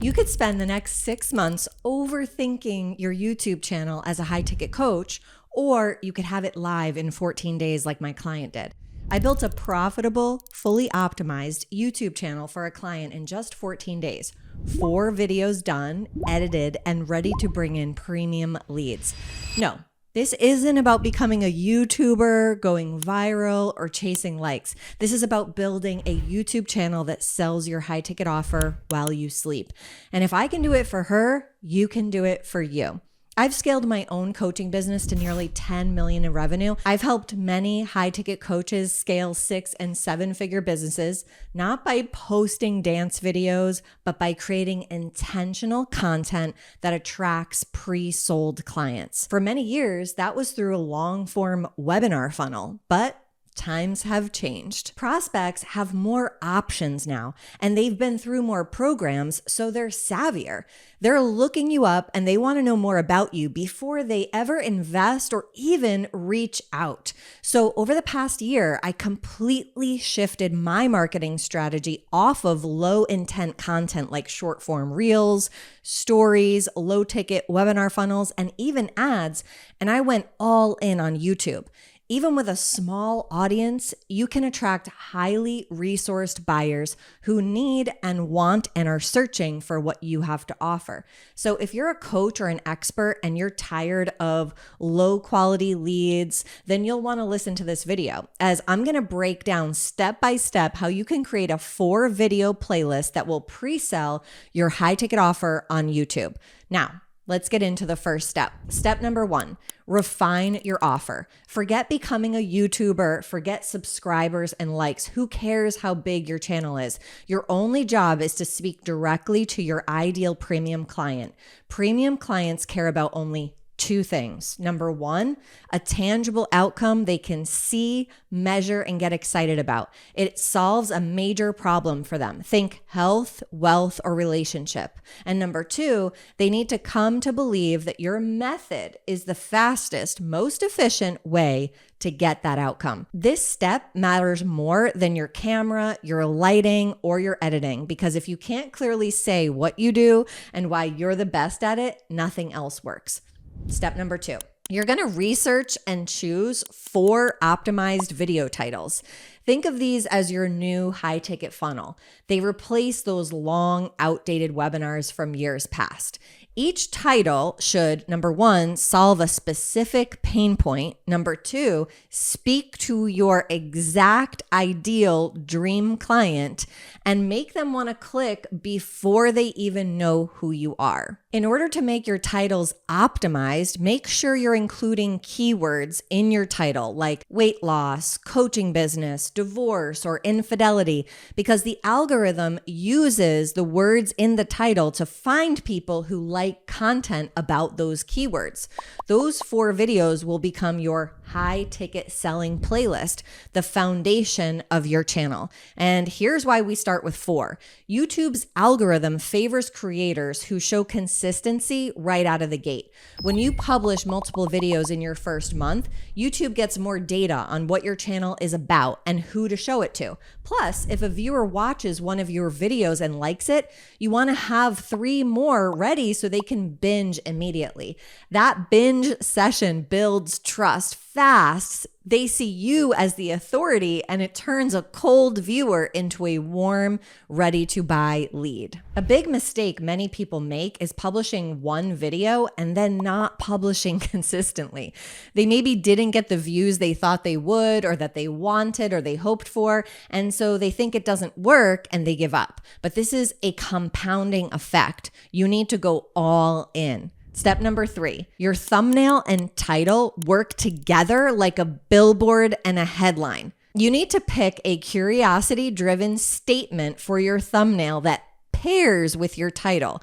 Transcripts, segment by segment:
You could spend the next 6 months overthinking your YouTube channel as a high ticket coach, or you could have it live in 14 days like my client did. I built a profitable, fully optimized YouTube channel for a client in just 14 days. 4 videos done, edited, and ready to bring in premium leads. No, this isn't about becoming a YouTuber, going viral, or chasing likes. This is about building a YouTube channel that sells your high ticket offer while you sleep. And if I can do it for her, you can do it for you. I've scaled my own coaching business to nearly 10 million in revenue. I've helped many high ticket coaches scale 6 and 7 figure businesses, not by posting dance videos, but by creating intentional content that attracts pre-sold clients. For many years, that was through a long form webinar funnel, but times have changed. Prospects have more options now, and they've been through more programs, so they're savvier. They're looking you up and they want to know more about you before they ever invest or even reach out. So over the past year, I completely shifted my marketing strategy off of low intent content like short form reels, stories, low ticket webinar funnels, and even ads, and I went all in on YouTube. Even with a small audience, you can attract highly resourced buyers who need and want and are searching for what you have to offer. So if you're a coach or an expert and you're tired of low quality leads, then you'll want to listen to this video, as I'm going to break down step by step how you can create a 4-video playlist that will pre-sell your high ticket offer on YouTube. Now, let's get into the first step. Step number 1, refine your offer. Forget becoming a YouTuber, forget subscribers and likes. Who cares how big your channel is? Your only job is to speak directly to your ideal premium client. Premium clients care about only 2 things. Number 1, a tangible outcome they can see, measure, and get excited about. It solves a major problem for them. Think health, wealth, or relationship. And number 2, they need to come to believe that your method is the fastest, most efficient way to get that outcome. This step matters more than your camera, your lighting, or your editing, because if you can't clearly say what you do and why you're the best at it, nothing else works. Step number 2, you're going to research and choose 4 optimized video titles. Think of these as your new high ticket funnel. They replace those long, outdated webinars from years past. Each title should, number 1, solve a specific pain point. Number 2, speak to your exact ideal dream client and make them want to click before they even know who you are. In order to make your titles optimized, make sure you're including keywords in your title like weight loss, coaching business, divorce, or infidelity, because the algorithm uses the words in the title to find people who like content about those keywords. Those 4 videos will become your high ticket selling playlist, the foundation of your channel. And here's why we start with 4. YouTube's algorithm favors creators who show consistency right out of the gate. When you publish multiple videos in your first month, YouTube gets more data on what your channel is about and who to show it to. Plus, if a viewer watches one of your videos and likes it, you want to have 3 more ready so they can binge immediately. That binge session builds trust fast. They see you as the authority, and it turns a cold viewer into a warm, ready to buy lead. A big mistake many people make is publishing one video and then not publishing consistently. They maybe didn't get the views they thought they would, or that they wanted, or they hoped for, and so they think it doesn't work and they give up. But this is a compounding effect. You need to go all in. Step number 3, your thumbnail and title work together like a billboard and a headline. You need to pick a curiosity-driven statement for your thumbnail that pairs with your title.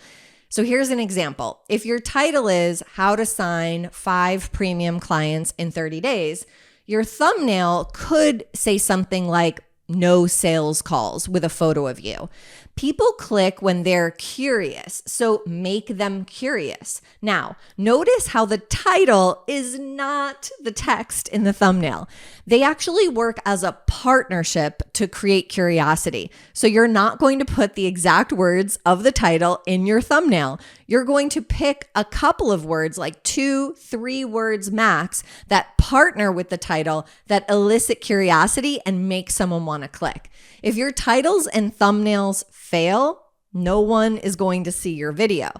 So here's an example. If your title is How to Sign 5 Premium Clients in 30 Days, your thumbnail could say something like no sales calls with a photo of you. People click when they're curious, so make them curious. Now, notice how the title is not the text in the thumbnail. They actually work as a partnership to create curiosity. So you're not going to put the exact words of the title in your thumbnail. You're going to pick a couple of words, like 2-3 words max, that partner with the title that elicit curiosity and make someone want to click. If your titles and thumbnails fail, no one is going to see your video.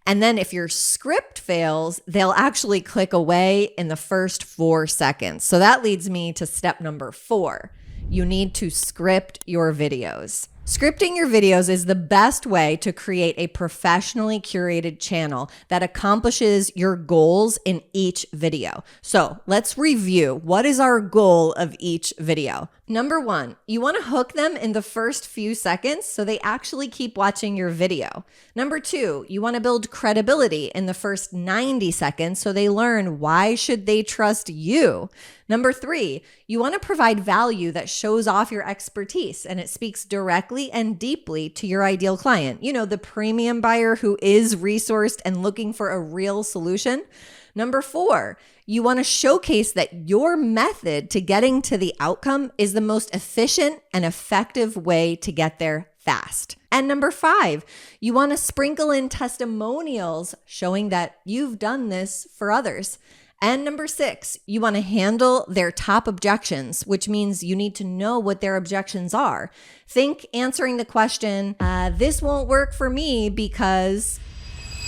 And then if your script fails, they'll actually click away in the first 4 seconds. So that leads me to step number 4. You need to script your videos. Scripting your videos is the best way to create a professionally curated channel that accomplishes your goals in each video. So let's review. What is our goal of each video? Number 1, you want to hook them in the first few seconds so they actually keep watching your video. Number 2, you want to build credibility in the first 90 seconds so they learn why should they trust you. Number 3, you want to provide value that shows off your expertise and it speaks directly and deeply to your ideal client. You know, the premium buyer who is resourced and looking for a real solution. Number 4, you want to showcase that your method to getting to the outcome is the most efficient and effective way to get there fast. And number 5, you want to sprinkle in testimonials showing that you've done this for others. And number 6, you want to handle their top objections, which means you need to know what their objections are. Think answering the question, this won't work for me because...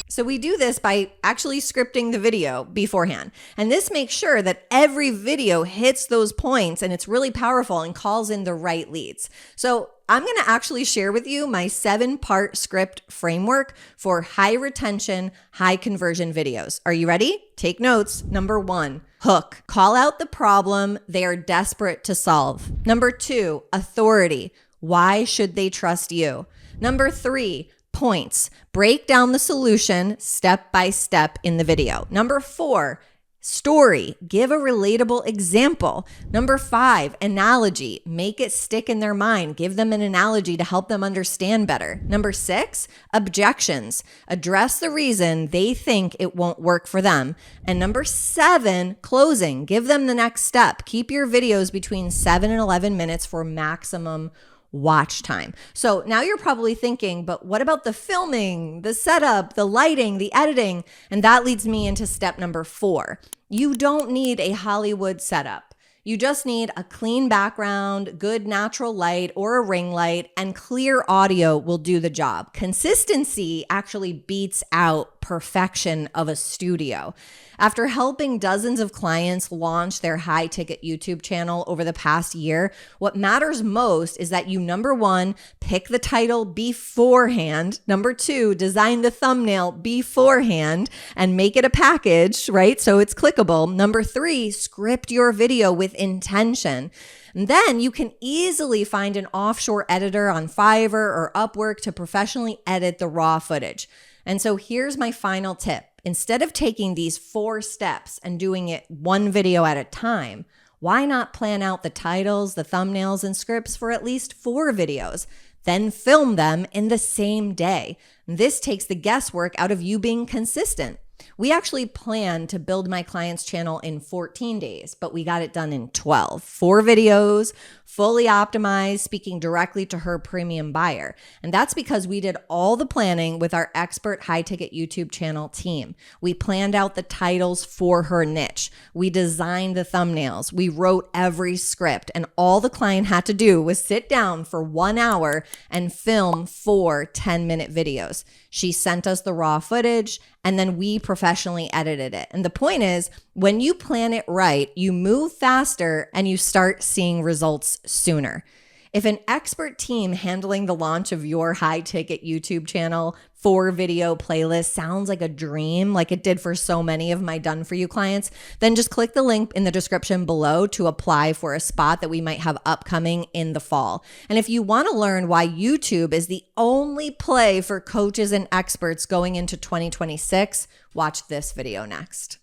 So we do this by actually scripting the video beforehand. And this makes sure that every video hits those points and it's really powerful and calls in the right leads. So I'm going to actually share with you my 7-part script framework for high retention, high conversion videos. Are you ready? Take notes. Number 1, hook. Call out the problem they are desperate to solve. Number 2, authority. Why should they trust you? Number 3, points. Break down the solution step by step in the video. Number 4, story. Give a relatable example. Number 5, analogy. Make it stick in their mind. Give them an analogy to help them understand better. Number 6, objections. Address the reason they think it won't work for them. And number 7, closing. Give them the next step. Keep your videos between 7 and 11 minutes for maximum watch time. So now you're probably thinking, but what about the filming, the setup, the lighting, the editing? And that leads me into step number 4. You don't need a Hollywood setup. You just need a clean background, good natural light or a ring light, and clear audio will do the job. Consistency actually beats out perfection of a studio. After helping dozens of clients launch their high ticket YouTube channel over the past year, what matters most is that you, number 1, pick the title beforehand. Number 2, design the thumbnail beforehand and make it a package, right? So it's clickable. Number 3, script your video with intention. And then you can easily find an offshore editor on Fiverr or Upwork to professionally edit the raw footage. And so here's my final tip. Instead of taking these 4 steps and doing it one video at a time, why not plan out the titles, the thumbnails, and scripts for at least 4 videos, then film them in the same day? This takes the guesswork out of you being consistent. We actually planned to build my client's channel in 14 days, but we got it done in 12. 4 videos, fully optimized, speaking directly to her premium buyer. And that's because we did all the planning with our expert high-ticket YouTube channel team. We planned out the titles for her niche. We designed the thumbnails. We wrote every script. And all the client had to do was sit down for 1 hour and film 4 10-minute videos. She sent us the raw footage, and then we professionally edited it. And the point is, when you plan it right, you move faster and you start seeing results sooner. If an expert team handling the launch of your high-ticket YouTube channel 4-video playlist sounds like a dream, like it did for so many of my done-for-you clients, then just click the link in the description below to apply for a spot that we might have upcoming in the fall. And if you want to learn why YouTube is the only play for coaches and experts going into 2026, watch this video next.